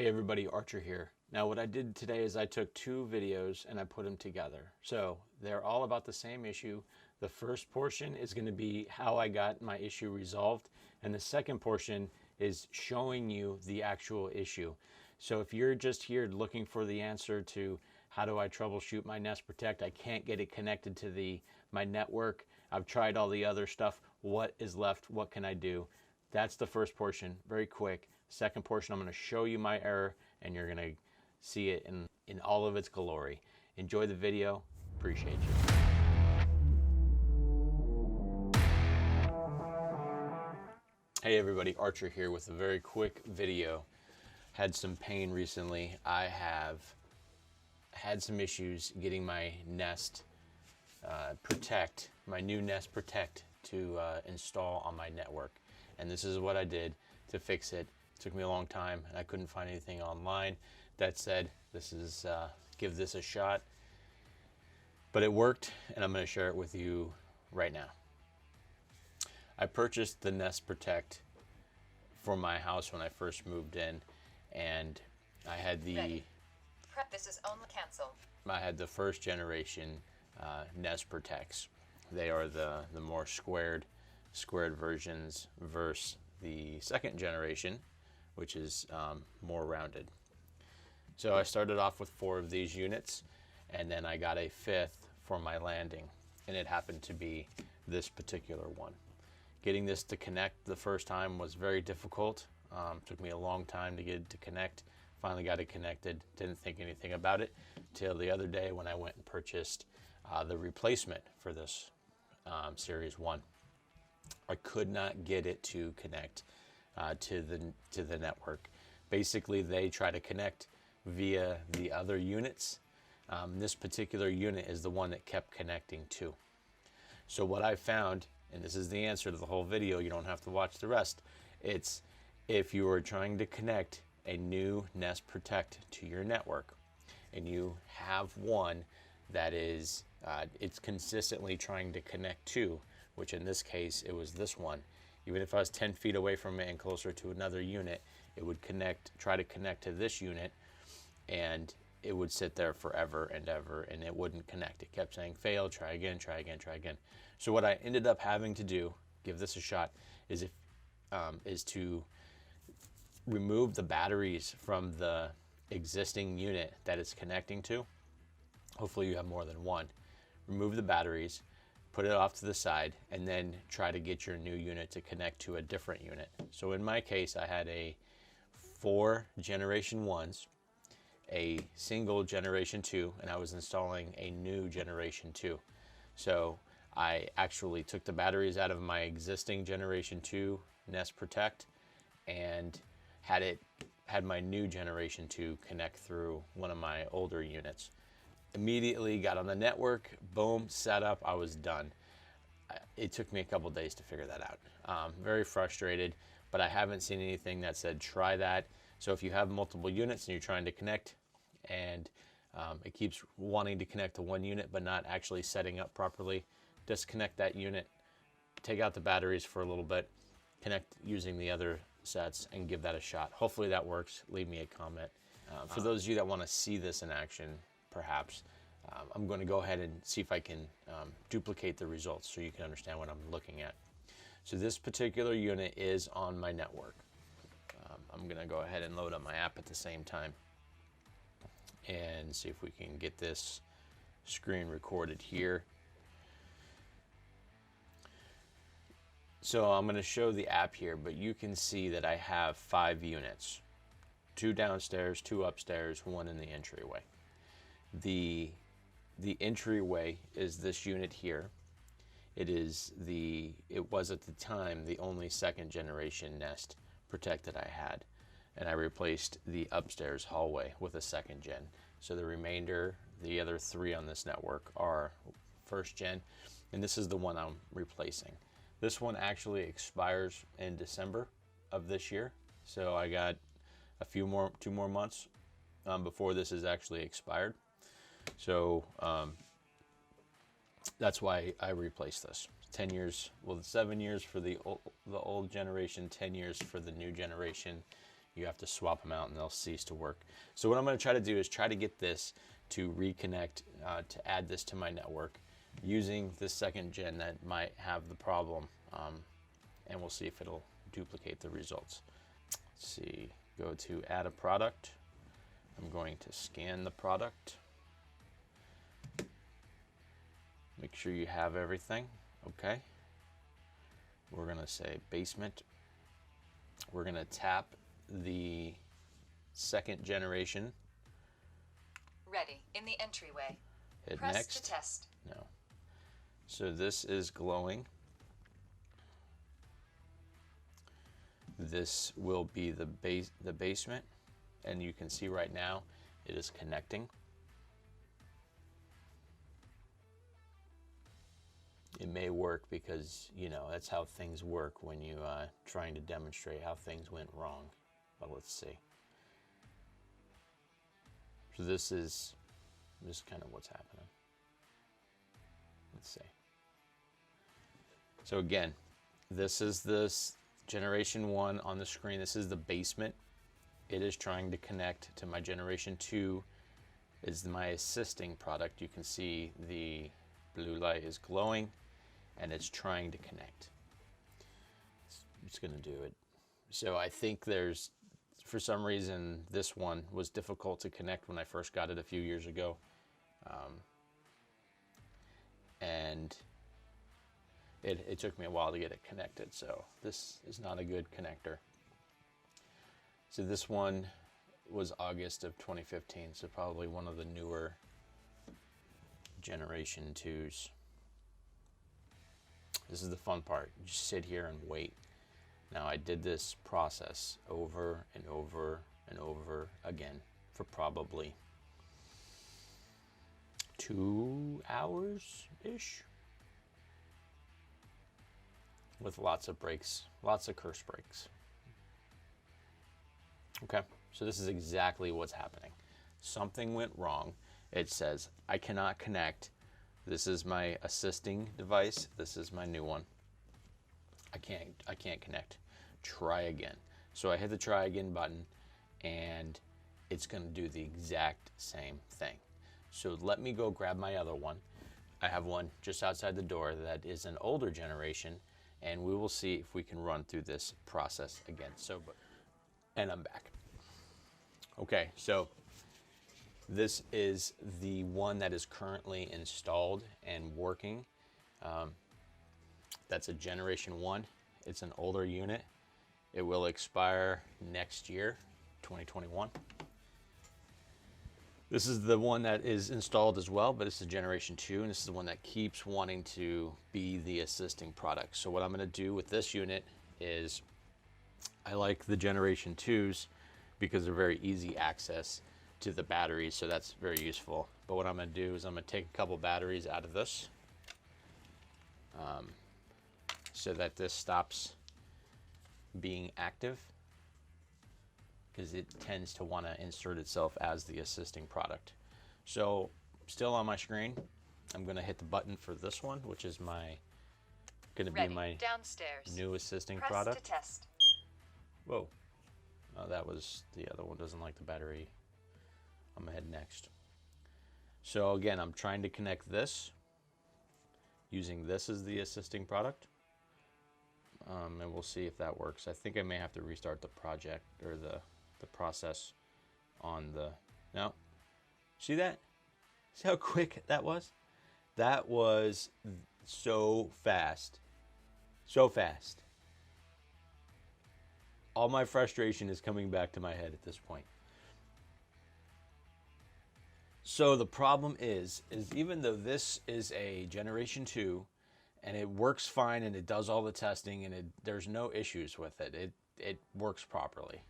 Hey everybody, Archer here. Now what I did today is I took two videos and I put them together. So they're all about the same issue. The first portion is going to be how I got my issue resolved, and the second portion is showing you the actual issue. So if you're just here looking for the answer to how do I troubleshoot my Nest Protect, I can't get it connected to my network, I've tried all the other stuff, what is left, what can I do? That's the first portion, very quick. Second portion, I'm going to show you my error and you're going to see it in all of its glory. Enjoy the video. Appreciate you. Hey everybody, Archer here with a very quick video. Had some pain recently. I have had some issues getting my Nest Protect, my new Nest Protect to install on my network. And this is what I did to fix it. It took me a long time and I couldn't find anything online that said this is give this a shot, but it worked and I'm going to share it with you right now. I purchased the Nest Protect for my house when I first moved in, and I had this is only cancel. I had the first generation Nest Protects. They are the more squared versions versus the second generation, which is more rounded. So I started off with 4 of these units, and then I got a 5th for my landing, and it happened to be this particular one. Getting this to connect the first time was very difficult. Took me a long time to get it to connect. Finally got it connected. Didn't think anything about it till the other day when I went and purchased the replacement for this Series 1. I could not get it to connect to the network. Basically, they try to connect via the other units. This particular unit is the one that kept connecting to. So what I found, and this is the answer to the whole video, you don't have to watch the rest, it's if you are trying to connect a new Nest Protect to your network and you have one that is it's consistently trying to connect to, which in this case it was this one. Even if I was 10 feet away from it and closer to another unit, it would try to connect to this unit, and it would sit there forever and ever and it wouldn't connect. It kept saying fail, try again, try again, try again. So what I ended up having to do, give this a shot, is to remove the batteries from the existing unit that it's connecting to. Hopefully you have more than one. Remove the batteries, put it off to the side, and then try to get your new unit to connect to a different unit. So in my case, I had 4 generation 1s, a single generation 2, and I was installing a new generation 2. So I actually took the batteries out of my existing generation 2 Nest Protect and had my new generation 2 connect through one of my older units. Immediately got on the network, boom, set up, I was done. It took me a couple days to figure that out. Very frustrated, but I haven't seen anything that said try that. So if you have multiple units and you're trying to connect and it keeps wanting to connect to one unit but not actually setting up properly, disconnect that unit, take out the batteries for a little bit, connect using the other sets, and give that a shot. Hopefully that works. Leave me a comment. For those of you that want to see this in action, perhaps, I'm going to go ahead and see if I can duplicate the results so you can understand what I'm looking at. So this particular unit is on my network. I'm going to go ahead and load up my app at the same time and see if we can get this screen recorded here. So I'm going to show the app here, but you can see that I have 5 units. 2 downstairs, 2 upstairs, 1 in the entryway. The entryway is this unit here. It was at the time the only 2nd generation Nest Protect that I had, and I replaced the upstairs hallway with a 2nd gen. So the remainder, the other 3 on this network, are 1st gen, and this is the one I'm replacing. This one actually expires in December of this year, so I got 2 more months before this is actually expired. So that's why I replaced this. 10 years, well, 7 years for the old generation, 10 years for the new generation You have to swap them out and they'll cease to work. So what I'm going to try to do is try to get this to reconnect, to add this to my network using this second gen that might have the problem, and we'll see if it'll duplicate the results. Let's see, go to add a product. I'm going to scan the product. Make sure you have everything. Okay. We're going to say basement. We're going to tap the second generation. Ready. In the entryway. Hit Press next. to test. No. So this is glowing. This will be the basement, and you can see right now it is connecting. It may work because, you know, that's how things work when you trying to demonstrate how things went wrong. But let's see. So this is kind of what's happening. Let's see. So again, this is this generation 1 on the screen. This is the basement. It is trying to connect to my generation 2 is my assisting product. You can see the blue light is glowing and it's trying to connect. It's going to do it. So I think there's, for some reason, this one was difficult to connect when I first got it a few years ago. And it took me a while to get it connected. So this is not a good connector. So this one was August of 2015. So probably one of the newer generation 2s. This is the fun part. You just sit here and wait. Now I did this process over and over and over again for probably 2 hours-ish. With lots of breaks, lots of curse breaks. Okay, so this is exactly what's happening. Something went wrong. It says, I cannot connect. This is my assisting device. This is my new one. I can't connect. Try again. So I hit the try again button and it's going to do the exact same thing. So let me go grab my other one. I have one just outside the door that is an older generation, and we will see if we can run through this process again. And I'm back. Okay, so this is the one that is currently installed and working. That's a generation 1. It's an older unit. It will expire next year, 2021. This is the one that is installed as well, but it's a generation 2, and this is the one that keeps wanting to be the assisting product. So what I'm going to do with this unit is, I like the generation 2s because they're very easy access to the batteries, so that's very useful. But what I'm going to do is I'm going to take a couple batteries out of this so that this stops being active, because it tends to want to insert itself as the assisting product. So still on my screen, I'm going to hit the button for this one, which is going to be my downstairs. new assisting Press product. to test. Whoa. Oh, that was the other one. Doesn't like the battery. I'm going to head next. So again, I'm trying to connect this using this as the assisting product. And we'll see if that works. I think I may have to restart the project or the process on the, no, see that? See how quick that was? That was so fast. So fast. All my frustration is coming back to my head at this point. So the problem is even though this is a generation 2 and it works fine and it does all the testing and there's no issues with it, it works properly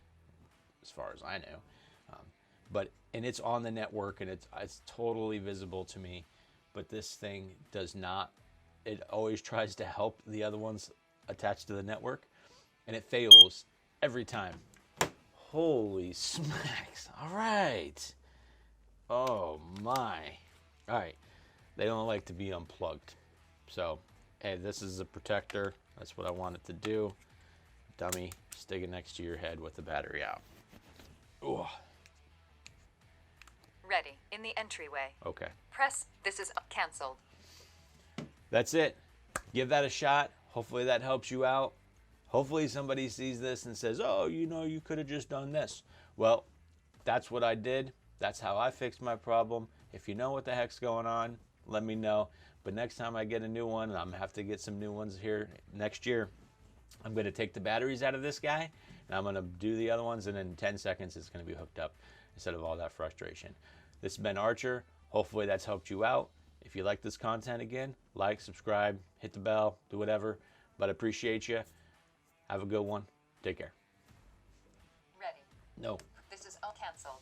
as far as I know. And it's on the network and it's totally visible to me, but this thing does not. It always tries to help the other ones attached to the network, and it fails every time. Holy smacks. All right. Oh my. All right. They don't like to be unplugged. So, hey, this is a protector. That's what I want it to do. Dummy, stick it next to your head with the battery out. Ooh, Ready. In the entryway. okay. Press. This is canceled. That's it. Give that a shot. Hopefully that helps you out. Hopefully somebody sees this and says, oh, you know, you could have just done this. Well, that's what I did. That's how I fixed my problem. If you know what the heck's going on, let me know. But next time I get a new one, and I'm going to have to get some new ones here next year, I'm going to take the batteries out of this guy, and I'm going to do the other ones, and in 10 seconds it's going to be hooked up instead of all that frustration. This has been Archer. Hopefully that's helped you out. If you like this content again, like, subscribe, hit the bell, do whatever. But I appreciate you. Have a good one. Take care. Ready. No. This is all canceled.